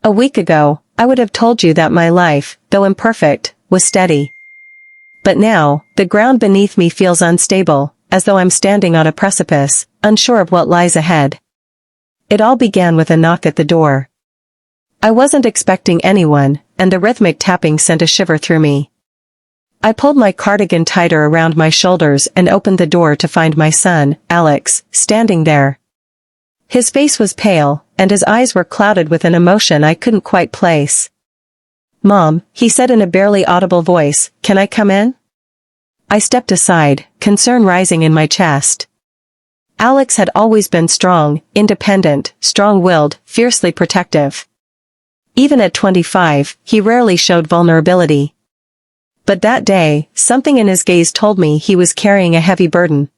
A week ago, I would have told you that my life, though imperfect, was steady. But now, the ground beneath me feels unstable, as though I'm standing on a precipice, unsure of what lies ahead. It all began with a knock at the door. I wasn't expecting anyone, and the rhythmic tapping sent a shiver through me. I pulled my cardigan tighter around my shoulders and opened the door to find my son, Alex, standing there. His face was pale, and his eyes were clouded with an emotion I couldn't quite place. "Mom," he said in a barely audible voice, "can I come in?" I stepped aside, concern rising in my chest. Alex had always been strong, independent, strong-willed, fiercely protective. Even at 25, he rarely showed vulnerability. But that day, something in his gaze told me he was carrying a heavy burden.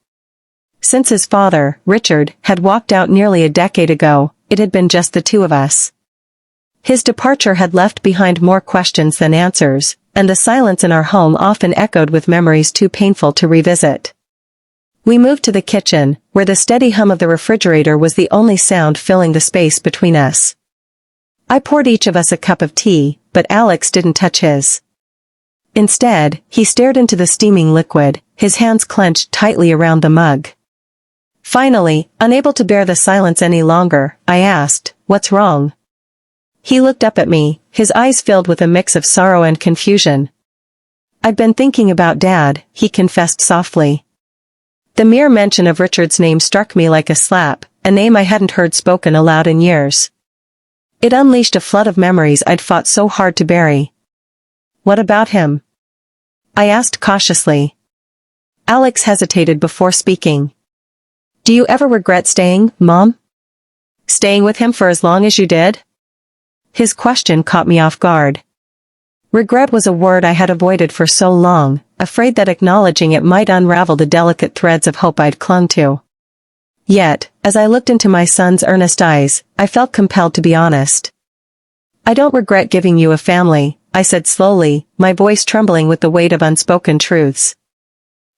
Since his father, Richard, had walked out nearly a decade ago, it had been just the two of us. His departure had left behind more questions than answers, and the silence in our home often echoed with memories too painful to revisit. We moved to the kitchen, where the steady hum of the refrigerator was the only sound filling the space between us. I poured each of us a cup of tea, but Alex didn't touch his. Instead, he stared into the steaming liquid, his hands clenched tightly around the mug. Finally, unable to bear the silence any longer, I asked, "What's wrong?" He looked up at me, his eyes filled with a mix of sorrow and confusion. "I've been thinking about Dad," he confessed softly. The mere mention of Richard's name struck me like a slap, a name I hadn't heard spoken aloud in years. It unleashed a flood of memories I'd fought so hard to bury. "What about him?" I asked cautiously. Alex hesitated before speaking. "Do you ever regret staying, Mom? Staying with him for as long as you did?" His question caught me off guard. Regret was a word I had avoided for so long, afraid that acknowledging it might unravel the delicate threads of hope I'd clung to. Yet, as I looked into my son's earnest eyes, I felt compelled to be honest. "I don't regret giving you a family," I said slowly, my voice trembling with the weight of unspoken truths.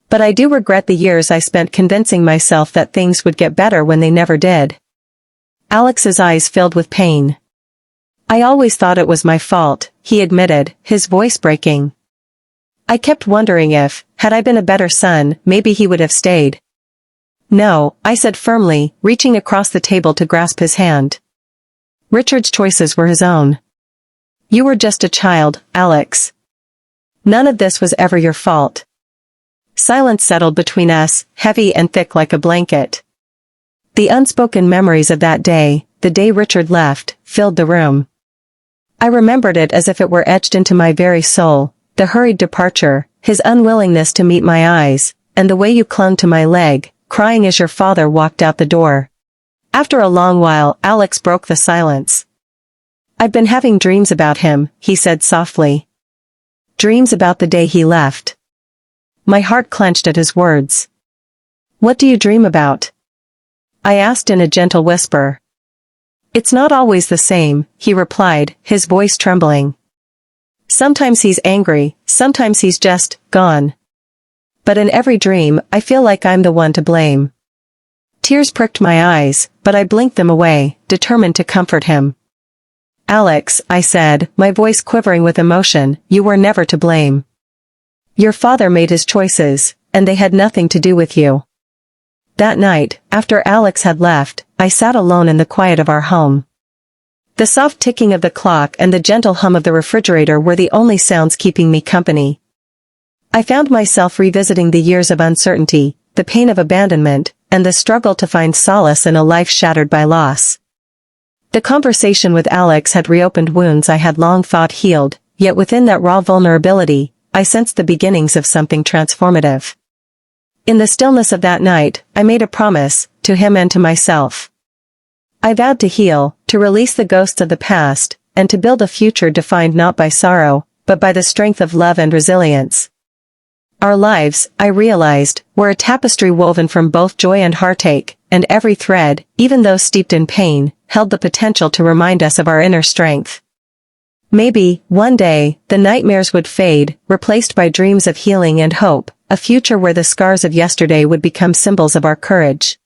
"But I do regret the years I spent convincing myself that things would get better when they never did." Alex's eyes filled with pain. "I always thought it was my fault," he admitted, his voice breaking. "I kept wondering if, had I been a better son, maybe he would have stayed." "No," I said firmly, reaching across the table to grasp his hand. "Richard's choices were his own. You were just a child, Alex. None of this was ever your fault." Silence settled between us, heavy and thick like a blanket. The unspoken memories of that day, the day Richard left, filled the room. I remembered it as if it were etched into my very soul, the hurried departure, his unwillingness to meet my eyes, and the way you clung to my leg, crying as your father walked out the door. After a long while, Alex broke the silence. "I've been having dreams about him," he said softly. "Dreams about the day he left." My heart clenched at his words. "What do you dream about?" I asked in a gentle whisper. "It's not always the same," he replied, his voice trembling. "Sometimes he's angry, sometimes he's just gone. But in every dream, I feel like I'm the one to blame." Tears pricked my eyes, but I blinked them away, determined to comfort him. "Alex," I said, my voice quivering with emotion, "you were never to blame. Your father made his choices, and they had nothing to do with you." That night, after Alex had left, I sat alone in the quiet of our home. The soft ticking of the clock and the gentle hum of the refrigerator were the only sounds keeping me company. I found myself revisiting the years of uncertainty, the pain of abandonment, and the struggle to find solace in a life shattered by loss. The conversation with Alex had reopened wounds I had long thought healed, yet within that raw vulnerability, I sensed the beginnings of something transformative. In the stillness of that night, I made a promise, to him and to myself. I vowed to heal, to release the ghosts of the past, and to build a future defined not by sorrow, but by the strength of love and resilience. Our lives, I realized, were a tapestry woven from both joy and heartache, and every thread, even though steeped in pain, held the potential to remind us of our inner strength. Maybe, one day, the nightmares would fade, replaced by dreams of healing and hope, a future where the scars of yesterday would become symbols of our courage.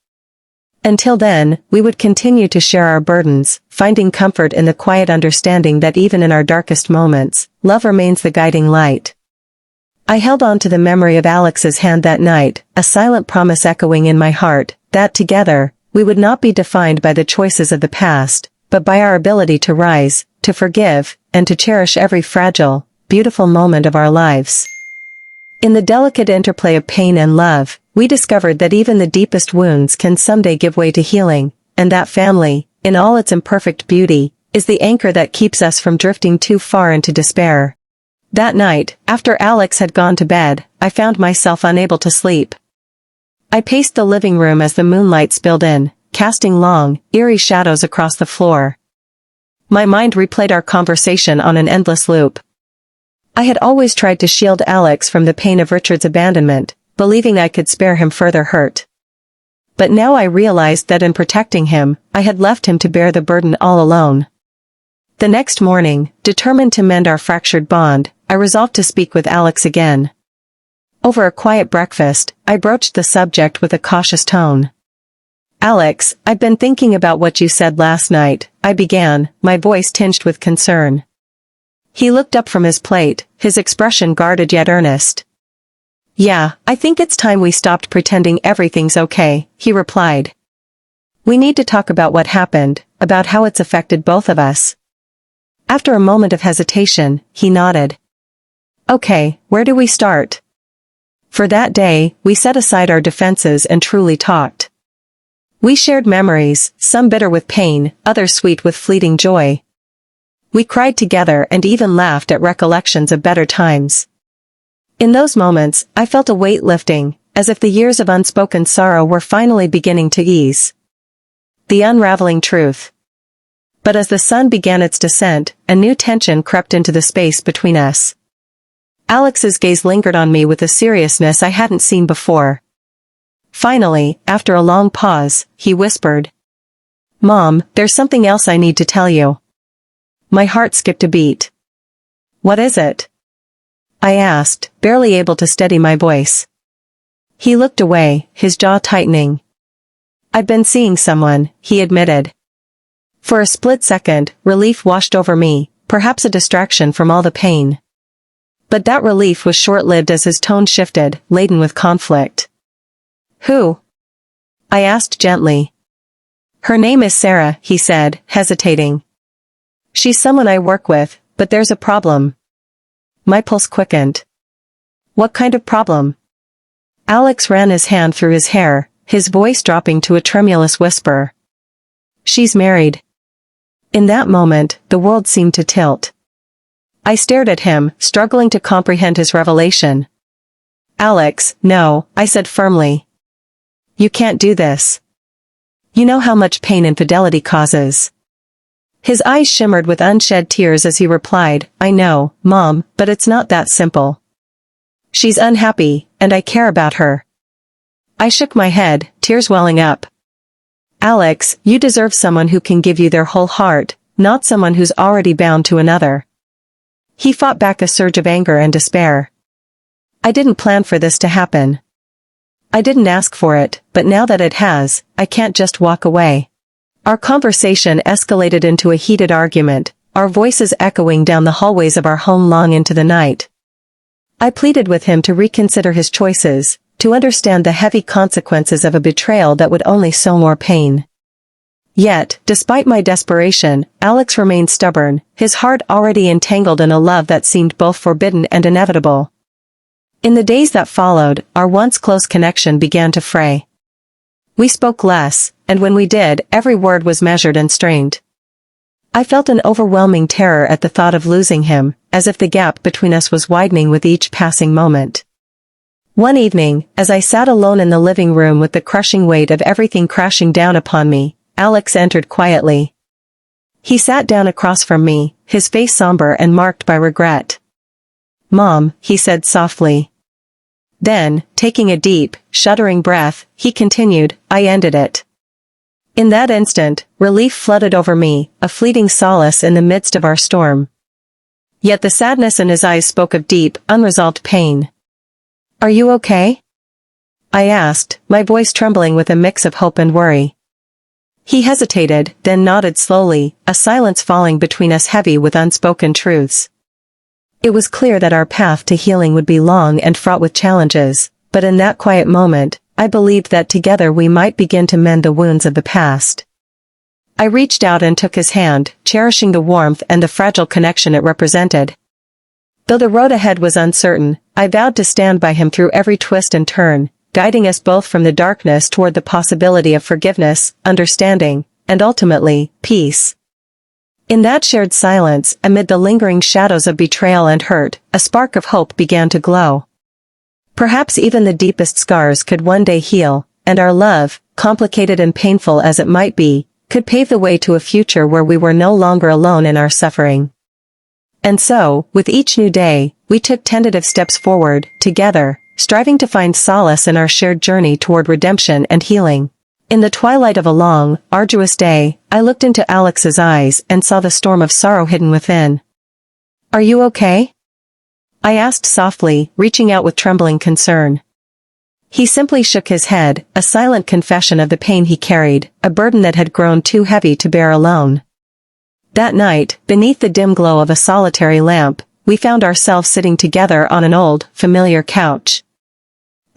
Until then, we would continue to share our burdens, finding comfort in the quiet understanding that even in our darkest moments, love remains the guiding light. I held on to the memory of Alex's hand that night, a silent promise echoing in my heart, that together, we would not be defined by the choices of the past, but by our ability to rise, to forgive, and to cherish every fragile, beautiful moment of our lives. In the delicate interplay of pain and love, we discovered that even the deepest wounds can someday give way to healing, and that family, in all its imperfect beauty, is the anchor that keeps us from drifting too far into despair. That night, after Alex had gone to bed, I found myself unable to sleep. I paced the living room as the moonlight spilled in, casting long, eerie shadows across the floor. My mind replayed our conversation on an endless loop. I had always tried to shield Alex from the pain of Richard's abandonment, believing I could spare him further hurt. But now I realized that in protecting him, I had left him to bear the burden all alone. The next morning, determined to mend our fractured bond, I resolved to speak with Alex again. Over a quiet breakfast, I broached the subject with a cautious tone. "Alex, I've been thinking about what you said last night," I began, my voice tinged with concern. He looked up from his plate, his expression guarded yet earnest. "Yeah, I think it's time we stopped pretending everything's okay," he replied. "We need to talk about what happened, about how it's affected both of us." After a moment of hesitation, he nodded. "Okay, where do we start?" For that day, we set aside our defenses and truly talked. We shared memories, some bitter with pain, others sweet with fleeting joy. We cried together and even laughed at recollections of better times. In those moments, I felt a weight lifting, as if the years of unspoken sorrow were finally beginning to ease. The unraveling truth. But as the sun began its descent, a new tension crept into the space between us. Alex's gaze lingered on me with a seriousness I hadn't seen before. Finally, after a long pause, he whispered, "Mom, there's something else I need to tell you." My heart skipped a beat. "What is it?" I asked, barely able to steady my voice. He looked away, his jaw tightening. "I've been seeing someone," he admitted. For a split second, relief washed over me, perhaps a distraction from all the pain. But that relief was short-lived as his tone shifted, laden with conflict. "Who?" I asked gently. "Her name is Sarah," he said, hesitating. "She's someone I work with, but there's a problem." My pulse quickened. "What kind of problem?" Alex ran his hand through his hair, his voice dropping to a tremulous whisper. "She's married." In that moment, the world seemed to tilt. I stared at him, struggling to comprehend his revelation. "Alex, no," I said firmly. "You can't do this. You know how much pain infidelity causes." His eyes shimmered with unshed tears as he replied, "I know, Mom, but it's not that simple. She's unhappy, and I care about her." I shook my head, tears welling up. "Alex, you deserve someone who can give you their whole heart, not someone who's already bound to another." He fought back a surge of anger and despair. "I didn't plan for this to happen. I didn't ask for it, but now that it has, I can't just walk away." Our conversation escalated into a heated argument, our voices echoing down the hallways of our home long into the night. I pleaded with him to reconsider his choices, to understand the heavy consequences of a betrayal that would only sow more pain. Yet, despite my desperation, Alex remained stubborn, his heart already entangled in a love that seemed both forbidden and inevitable. In the days that followed, our once close connection began to fray. We spoke less, and when we did, every word was measured and strained. I felt an overwhelming terror at the thought of losing him, as if the gap between us was widening with each passing moment. One evening, as I sat alone in the living room with the crushing weight of everything crashing down upon me, Alex entered quietly. He sat down across from me, his face somber and marked by regret. "Mom," he said softly. Then, taking a deep, shuddering breath, he continued, "I ended it." In that instant, relief flooded over me, a fleeting solace in the midst of our storm. Yet the sadness in his eyes spoke of deep, unresolved pain. "Are you okay?" I asked, my voice trembling with a mix of hope and worry. He hesitated, then nodded slowly, a silence falling between us heavy with unspoken truths. It was clear that our path to healing would be long and fraught with challenges, but in that quiet moment, I believed that together we might begin to mend the wounds of the past. I reached out and took his hand, cherishing the warmth and the fragile connection it represented. Though the road ahead was uncertain, I vowed to stand by him through every twist and turn, guiding us both from the darkness toward the possibility of forgiveness, understanding, and ultimately, peace. In that shared silence, amid the lingering shadows of betrayal and hurt, a spark of hope began to glow. Perhaps even the deepest scars could one day heal, and our love, complicated and painful as it might be, could pave the way to a future where we were no longer alone in our suffering. And so, with each new day, we took tentative steps forward, together, striving to find solace in our shared journey toward redemption and healing. In the twilight of a long, arduous day, I looked into Alex's eyes and saw the storm of sorrow hidden within. "Are you okay?" I asked softly, reaching out with trembling concern. He simply shook his head, a silent confession of the pain he carried, a burden that had grown too heavy to bear alone. That night, beneath the dim glow of a solitary lamp, we found ourselves sitting together on an old, familiar couch.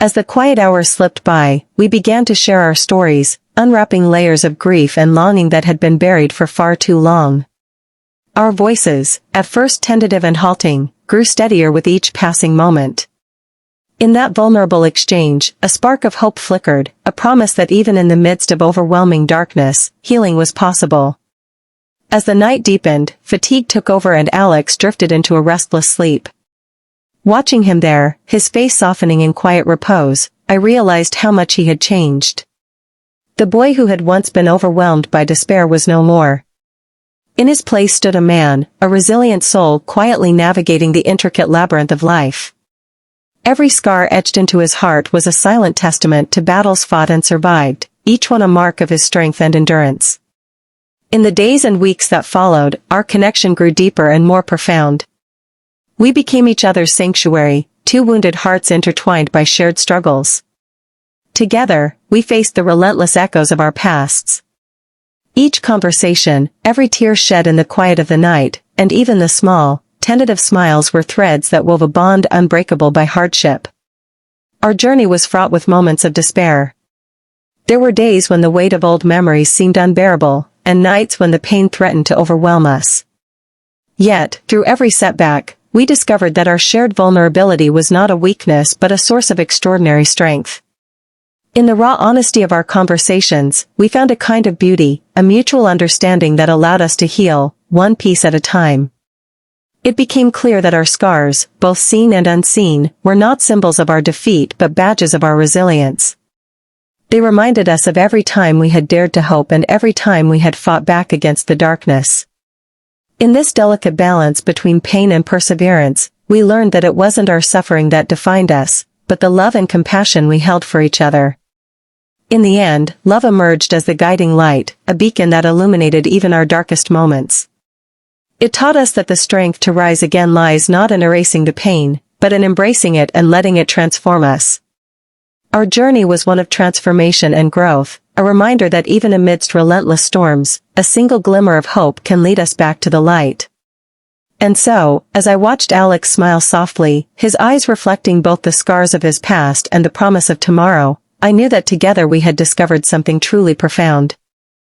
As the quiet hours slipped by, we began to share our stories, unwrapping layers of grief and longing that had been buried for far too long. Our voices, at first tentative and halting, grew steadier with each passing moment. In that vulnerable exchange, a spark of hope flickered, a promise that even in the midst of overwhelming darkness, healing was possible. As the night deepened, fatigue took over and Alex drifted into a restless sleep. Watching him there, his face softening in quiet repose, I realized how much he had changed. The boy who had once been overwhelmed by despair was no more. In his place stood a man, a resilient soul quietly navigating the intricate labyrinth of life. Every scar etched into his heart was a silent testament to battles fought and survived, each one a mark of his strength and endurance. In the days and weeks that followed, our connection grew deeper and more profound. We became each other's sanctuary, two wounded hearts intertwined by shared struggles. Together, we faced the relentless echoes of our pasts. Each conversation, every tear shed in the quiet of the night, and even the small, tentative smiles were threads that wove a bond unbreakable by hardship. Our journey was fraught with moments of despair. There were days when the weight of old memories seemed unbearable, and nights when the pain threatened to overwhelm us. Yet, through every setback, we discovered that our shared vulnerability was not a weakness but a source of extraordinary strength. In the raw honesty of our conversations, we found a kind of beauty, a mutual understanding that allowed us to heal, one piece at a time. It became clear that our scars, both seen and unseen, were not symbols of our defeat but badges of our resilience. They reminded us of every time we had dared to hope and every time we had fought back against the darkness. In this delicate balance between pain and perseverance, we learned that it wasn't our suffering that defined us, but the love and compassion we held for each other. In the end, love emerged as the guiding light, a beacon that illuminated even our darkest moments. It taught us that the strength to rise again lies not in erasing the pain, but in embracing it and letting it transform us. Our journey was one of transformation and growth, a reminder that even amidst relentless storms, a single glimmer of hope can lead us back to the light. And so, as I watched Alex smile softly, his eyes reflecting both the scars of his past and the promise of tomorrow, I knew that together we had discovered something truly profound.